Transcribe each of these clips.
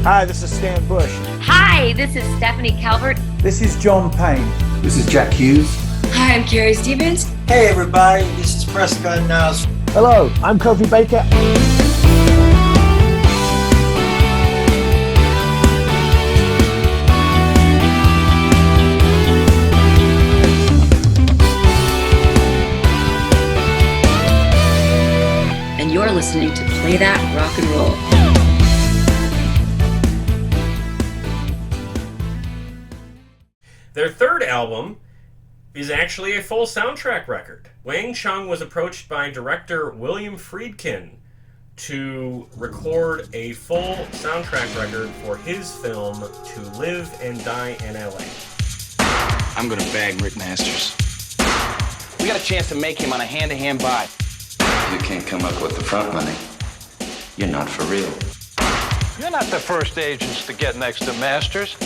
Hi, this is Stan Bush. Hi, this is Stephanie Calvert. This is John Payne. This is Jack Hues. Hi, I'm Carrie Stevens. Hey everybody, this is Prescott Niles. Hello, I'm Kofi Baker. And you're listening to Play That Rock and Roll. Their third album is actually a full soundtrack record. Wang Chung was approached by director William Friedkin to record a full soundtrack record for his film To Live and Die in L.A. I'm gonna bag Rick Masters. We got a chance to make him on a hand-to-hand buy. You can't come up with the front money. You're not for real. You're not the first agents to get next to Masters.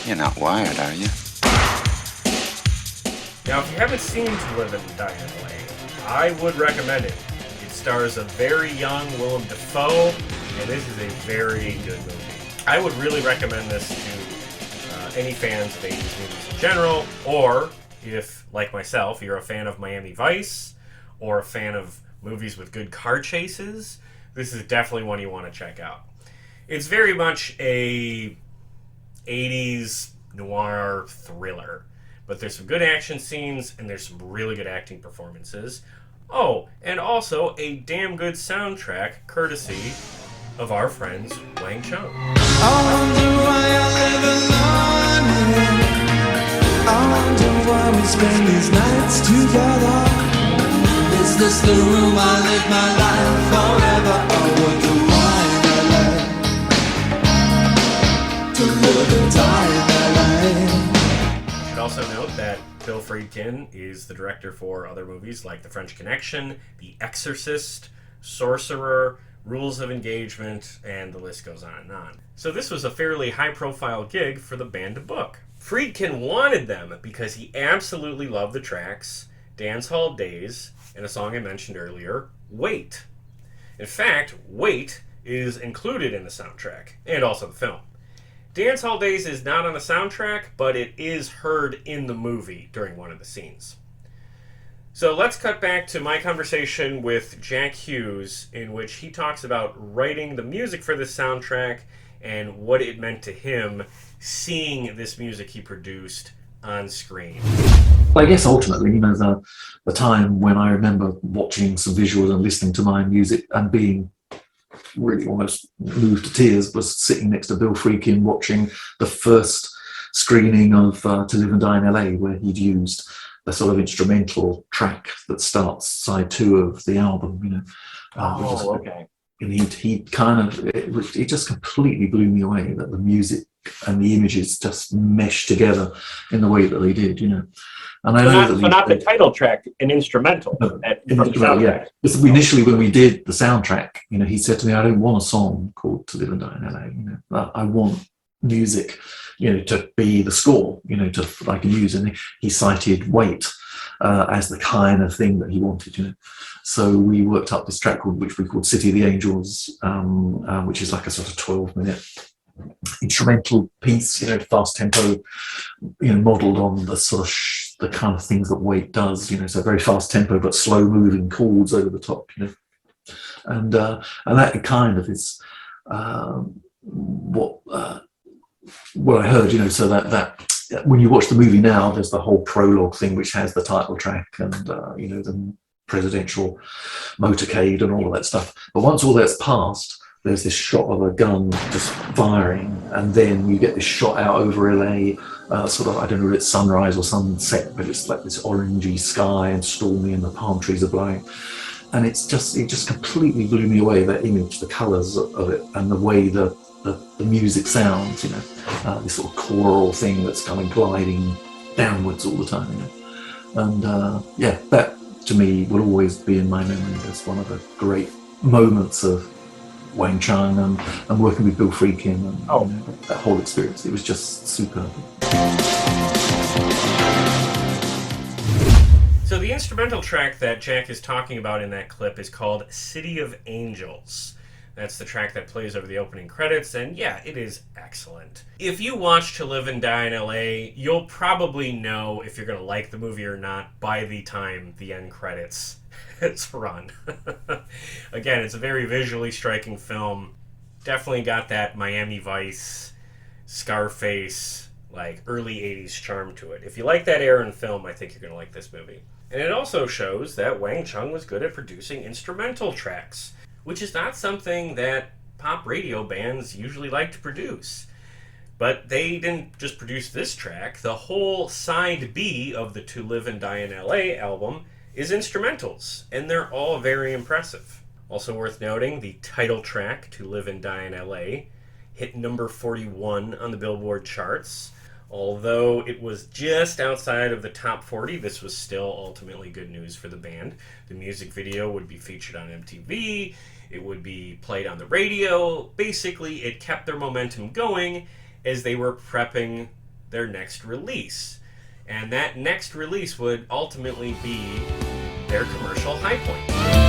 You're not wired, are you? Now, if you haven't seen To Live and Die in L.A., I would recommend it. It stars a very young Willem Dafoe, and this is a very good movie. I would really recommend this to any fans of 80s movies in general, or if, like myself, you're a fan of Miami Vice, or a fan of movies with good car chases, this is definitely one you want to check out. It's very much a 80s noir thriller, but there's some good action scenes and there's some really good acting performances. Oh, and also a damn good soundtrack courtesy of our friends Wang Chung. I wonder why I live alone. I wonder why we spend these nights together. Is this the room I live my life forever? I wonder why to live and die in LA. You should also note that Bill Friedkin is the director for other movies like The French Connection, The Exorcist, Sorcerer, Rules of Engagement, and the list goes on and on. So this was a fairly high-profile gig for the band to book. Friedkin wanted them because he absolutely loved the tracks Dance Hall Days and a song I mentioned earlier, Wait. In fact, Wait is included in the soundtrack and also the film. Dance Hall Days is not on the soundtrack, but it is heard in the movie during one of the scenes. So let's cut back to my conversation with Jack Hues, in which he talks about writing the music for this soundtrack and what it meant to him seeing this music he produced on screen. Well, I guess ultimately, the time when I remember watching some visuals and listening to my music and being really almost moved to tears was sitting next to Bill Friedkin watching the first screening of To Live and Die in LA, where he'd used the sort of instrumental track that starts side 2 of the album, Okay. And it just completely blew me away that the music and the images just meshed together in the way that they did, And I know that not the title track, an instrumental. Yeah. Initially, when we did the soundtrack, he said to me, "I don't want a song called To Live and Die in LA. I want music, to be the score, that I can use." And he cited Wait as the kind of thing that he wanted, So we worked up this track which we called City of the Angels, which is like a sort of 12-minute instrumental piece, fast tempo, modelled on the sort of the kind of things that Wait does, so very fast tempo but slow moving chords over the top, and that kind of is what I heard, so that when you watch the movie now, there's the whole prologue thing which has the title track and the presidential motorcade and all of that stuff. But once all that's passed, there's this shot of a gun just firing, and then you get this shot out over LA, sort of, I don't know if it's sunrise or sunset, but it's like this orangey sky and stormy and the palm trees are blowing. And it just completely blew me away, that image, the colours of it, and the way the music sounds, this sort of choral thing that's kind of gliding downwards all the time, And that to me will always be in my memory as one of the great moments of Wang Chung and working with Bill Friedkin and that whole experience. It was just superb. So the instrumental track that Jack is talking about in that clip is called City of Angels. That's the track that plays over the opening credits, and yeah, it is excellent. If you watch To Live and Die in LA, you'll probably know if you're going to like the movie or not by the time the end credits has run. Again, it's a very visually striking film. Definitely got that Miami Vice, Scarface, like early 80s charm to it. If you like that era in film, I think you're going to like this movie. And it also shows that Wang Chung was good at producing instrumental tracks, which is not something that pop radio bands usually like to produce. But they didn't just produce this track. The whole side B of the To Live and Die in LA album is instrumentals, and they're all very impressive. Also worth noting, the title track, To Live and Die in LA, hit number 41 on the Billboard charts. Although it was just outside of the top 40, this was still ultimately good news for the band. The music video would be featured on MTV, it would be played on the radio. Basically, it kept their momentum going as they were prepping their next release. And that next release would ultimately be their commercial high point.